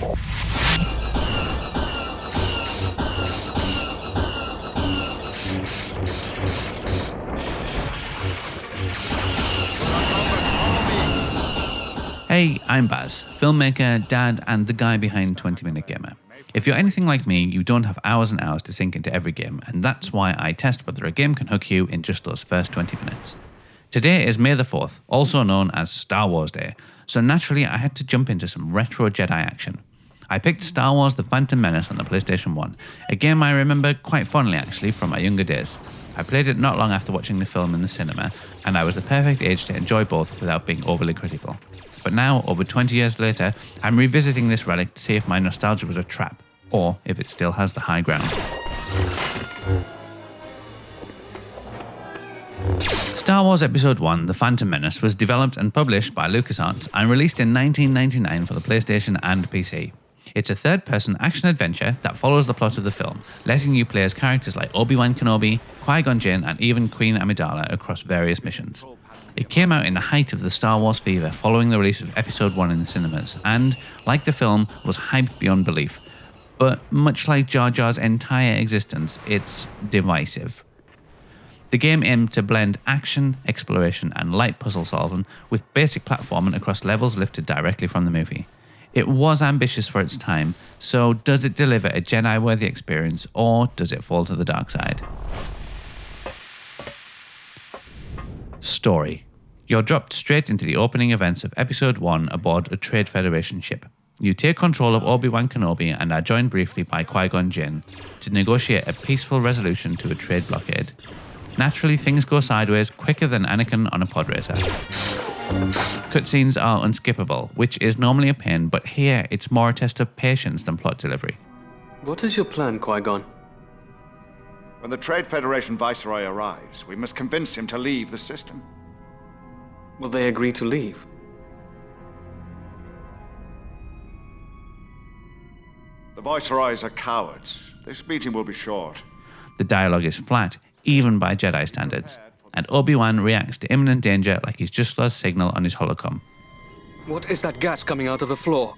Hey, I'm Baz, filmmaker, dad, and the guy behind 20 Minute Gamer. If you're anything like me, you don't have hours and hours to sink into every game, and that's why I test whether a game can hook you in just those first 20 minutes. Today is May the 4th, also known as Star Wars Day, so naturally I had to jump into some retro Jedi action. I picked Star Wars The Phantom Menace on the PlayStation 1, a game I remember quite fondly actually from my younger days. I played it not long after watching the film in the cinema, and I was the perfect age to enjoy both without being overly critical. But now, over 20 years later, I'm revisiting this relic to see if my nostalgia was a trap, or if it still has the high ground. Star Wars Episode 1 The Phantom Menace was developed and published by LucasArts and released in 1999 for the PlayStation and PC. It's a third-person action-adventure that follows the plot of the film, letting you play as characters like Obi-Wan Kenobi, Qui-Gon Jinn, and even Queen Amidala across various missions. It came out in the height of the Star Wars fever following the release of Episode 1 in the cinemas, and, like the film, was hyped beyond belief. But much like Jar Jar's entire existence, it's divisive. The game aimed to blend action, exploration, and light puzzle solving with basic platforming across levels lifted directly from the movie. It was ambitious for its time, so does it deliver a Jedi-worthy experience, or does it fall to the dark side? Story. You're dropped straight into the opening events of Episode 1 aboard a Trade Federation ship. You take control of Obi-Wan Kenobi and are joined briefly by Qui-Gon Jinn to negotiate a peaceful resolution to a trade blockade. Naturally, things go sideways quicker than Anakin on a pod racer. Cutscenes are unskippable, which is normally a pain, but here it's more a test of patience than plot delivery. What is your plan, Qui-Gon? When the Trade Federation Viceroy arrives, we must convince him to leave the system. Will they agree to leave? The Viceroys are cowards. This meeting will be short. The dialogue is flat, even by Jedi standards, and Obi-Wan reacts to imminent danger like he's just lost signal on his holocom. What is that gas coming out of the floor?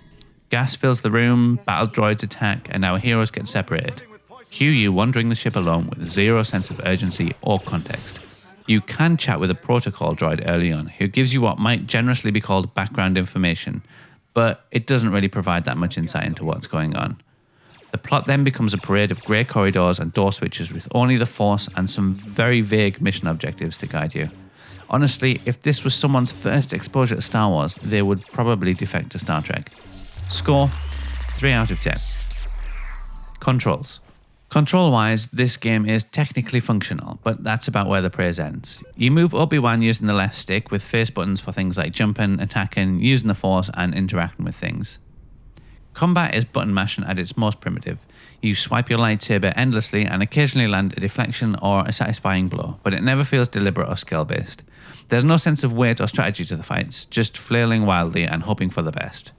Gas fills the room, battle droids attack, and our heroes get separated. Cue you wandering the ship alone with zero sense of urgency or context. You can chat with a protocol droid early on who gives you what might generously be called background information, but it doesn't really provide that much insight into what's going on. The plot then becomes a parade of grey corridors and door switches with only the Force and some very vague mission objectives to guide you. Honestly, if this was someone's first exposure to Star Wars, they would probably defect to Star Trek. Score, 3 out of 10. Controls. Control-wise, this game is technically functional, but that's about where the praise ends. You move Obi-Wan using the left stick with face buttons for things like jumping, attacking, using the Force, and interacting with things. Combat is button mashing at its most primitive. You swipe your lightsaber endlessly and occasionally land a deflection or a satisfying blow, but it never feels deliberate or skill-based. There's no sense of weight or strategy to the fights, just flailing wildly and hoping for the best.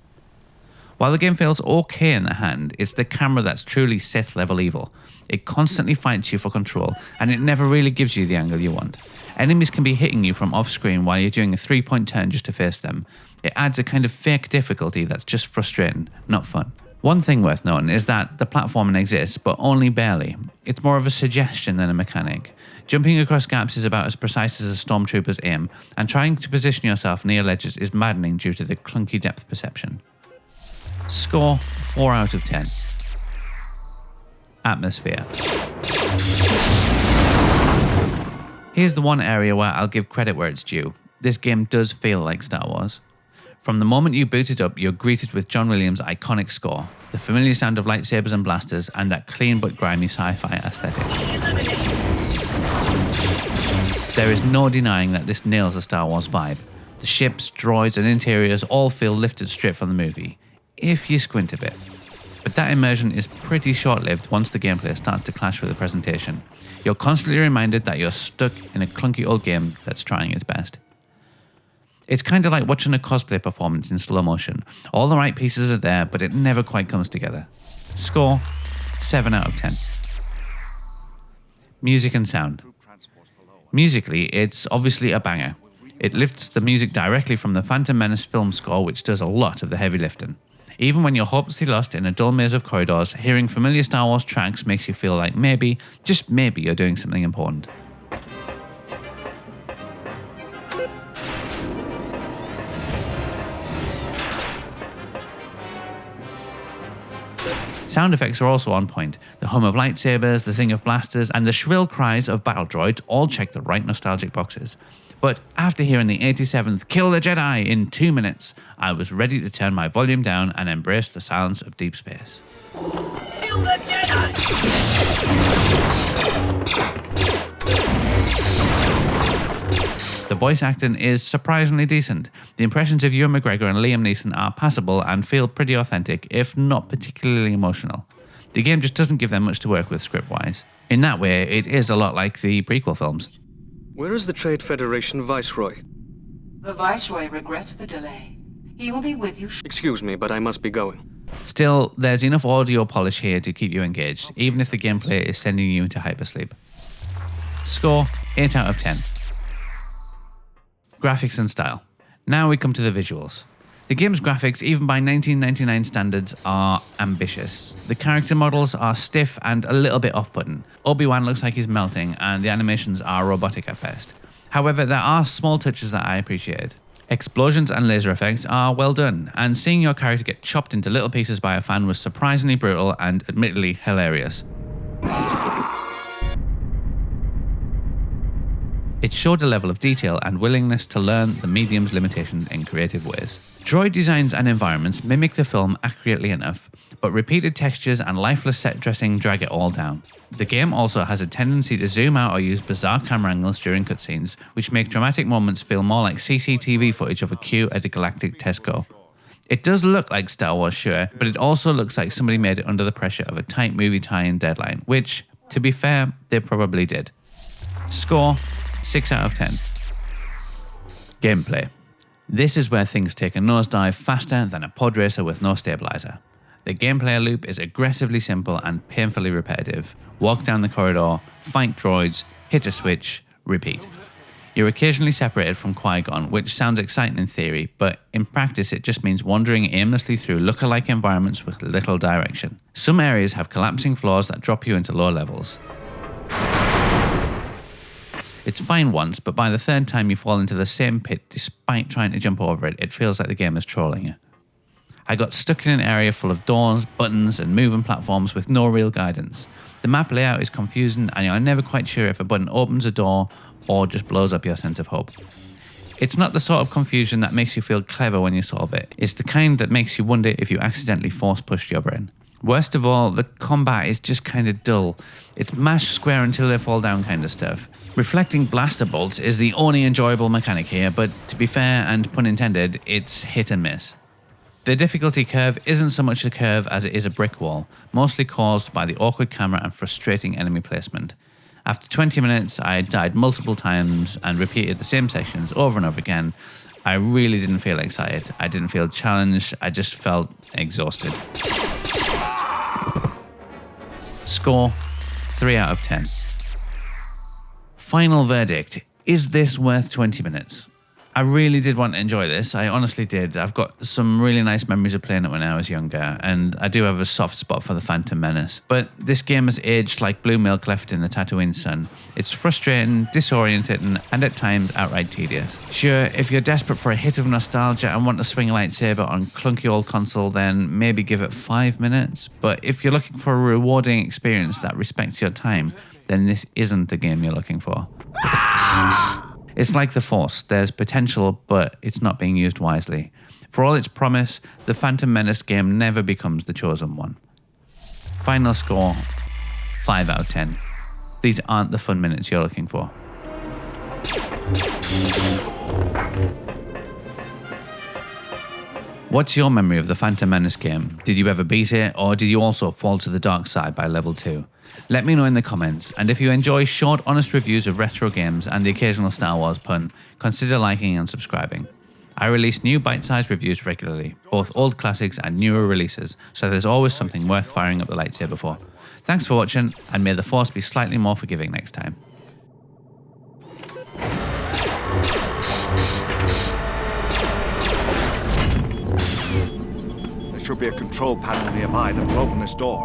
While the game feels okay in the hand, it's the camera that's truly Sith-level evil. It constantly fights you for control, and it never really gives you the angle you want. Enemies can be hitting you from off-screen while you're doing a 3-point turn just to face them. It adds a kind of fake difficulty that's just frustrating, not fun. One thing worth noting is that the platforming exists, but only barely. It's more of a suggestion than a mechanic. Jumping across gaps is about as precise as a stormtrooper's aim, and trying to position yourself near ledges is maddening due to the clunky depth perception. Score, 4 out of 10. Atmosphere. Here's the one area where I'll give credit where it's due. This game does feel like Star Wars. From the moment you boot it up, you're greeted with John Williams' iconic score, the familiar sound of lightsabers and blasters, and that clean but grimy sci-fi aesthetic. There is no denying that this nails the Star Wars vibe. The ships, droids, and interiors all feel lifted straight from the movie, if you squint a bit. But that immersion is pretty short-lived once the gameplay starts to clash with the presentation. You're constantly reminded that you're stuck in a clunky old game that's trying its best. It's kind of like watching a cosplay performance in slow motion. All the right pieces are there, but it never quite comes together. Score, 7 out of 10. Music and sound. Musically, it's obviously a banger. It lifts the music directly from the Phantom Menace film score, which does a lot of the heavy lifting. Even when you're hopelessly lost in a dull maze of corridors, hearing familiar Star Wars tracks makes you feel like maybe, just maybe, you're doing something important. Sound effects are also on point. The hum of lightsabers, the zing of blasters, and the shrill cries of battle droids all check the right nostalgic boxes. But after hearing the 87th "Kill the Jedi" in 2 minutes, I was ready to turn my volume down and embrace the silence of deep space. Kill the Jedi! The voice acting is surprisingly decent. The impressions of Ewan McGregor and Liam Neeson are passable and feel pretty authentic, if not particularly emotional. The game just doesn't give them much to work with script-wise. In that way, it is a lot like the prequel films. Where is the Trade Federation Viceroy? The Viceroy regrets the delay. He will be with you. Excuse me, but I must be going. Still, there's enough audio polish here to keep you engaged, even if the gameplay is sending you into hypersleep. Score, 8 out of 10. Graphics and style. Now we come to the visuals. The game's graphics, even by 1999 standards, are ambitious. The character models are stiff and a little bit off-putting. Obi-Wan looks like he's melting, and the animations are robotic at best. However, there are small touches that I appreciated. Explosions and laser effects are well done, and seeing your character get chopped into little pieces by a fan was surprisingly brutal and admittedly hilarious. It showed a level of detail and willingness to learn the medium's limitations in creative ways. Droid designs and environments mimic the film accurately enough, but repeated textures and lifeless set dressing drag it all down. The game also has a tendency to zoom out or use bizarre camera angles during cutscenes, which make dramatic moments feel more like CCTV footage of a queue at a galactic Tesco. It does look like Star Wars, sure, but it also looks like somebody made it under the pressure of a tight movie tie-in deadline, which, to be fair, they probably did. Score, 6 out of 10. Gameplay. This is where things take a nosedive faster than a pod racer with no stabilizer. The gameplay loop is aggressively simple and painfully repetitive. Walk down the corridor, fight droids, hit a switch, repeat. You're occasionally separated from Qui-Gon, which sounds exciting in theory, but in practice it just means wandering aimlessly through look-alike environments with little direction. Some areas have collapsing floors that drop you into lower levels. It's fine once, but by the third time you fall into the same pit despite trying to jump over it, it feels like the game is trolling you. I got stuck in an area full of doors, buttons, and moving platforms with no real guidance. The map layout is confusing, and you're never quite sure if a button opens a door or just blows up your sense of hope. It's not the sort of confusion that makes you feel clever when you solve it. It's the kind that makes you wonder if you accidentally force-pushed your brain. Worst of all, the combat is just kind of dull. It's mash square until they fall down kind of stuff. Reflecting blaster bolts is the only enjoyable mechanic here, but to be fair and pun intended, it's hit and miss. The difficulty curve isn't so much a curve as it is a brick wall, mostly caused by the awkward camera and frustrating enemy placement. After 20 minutes, I died multiple times and repeated the same sections over and over again. I really didn't feel excited. I didn't feel challenged. I just felt exhausted. Score, 3 out of 10. Final verdict. Is this worth 20 minutes? I really did want to enjoy this. I honestly did. I've got some really nice memories of playing it when I was younger, and I do have a soft spot for the Phantom Menace. But this game has aged like blue milk left in the Tatooine sun. It's frustrating, disorientating, and at times outright tedious. Sure, if you're desperate for a hit of nostalgia and want to swing a lightsaber on clunky old console, then maybe give it 5 minutes. But if you're looking for a rewarding experience that respects your time, then this isn't the game you're looking for. It's like the Force, there's potential, but it's not being used wisely. For all its promise, the Phantom Menace game never becomes the chosen one. Final score, 5 out of 10. These aren't the fun minutes you're looking for. What's your memory of the Phantom Menace game? Did you ever beat it, or did you also fall to the dark side by level 2? Let me know in the comments, and if you enjoy short, honest reviews of retro games and the occasional Star Wars pun, consider liking and subscribing. I release new bite-sized reviews regularly, both old classics and newer releases, so there's always something worth firing up the lightsaber for. Thanks for watching, and may the Force be slightly more forgiving next time. should be a control panel nearby that will open this door.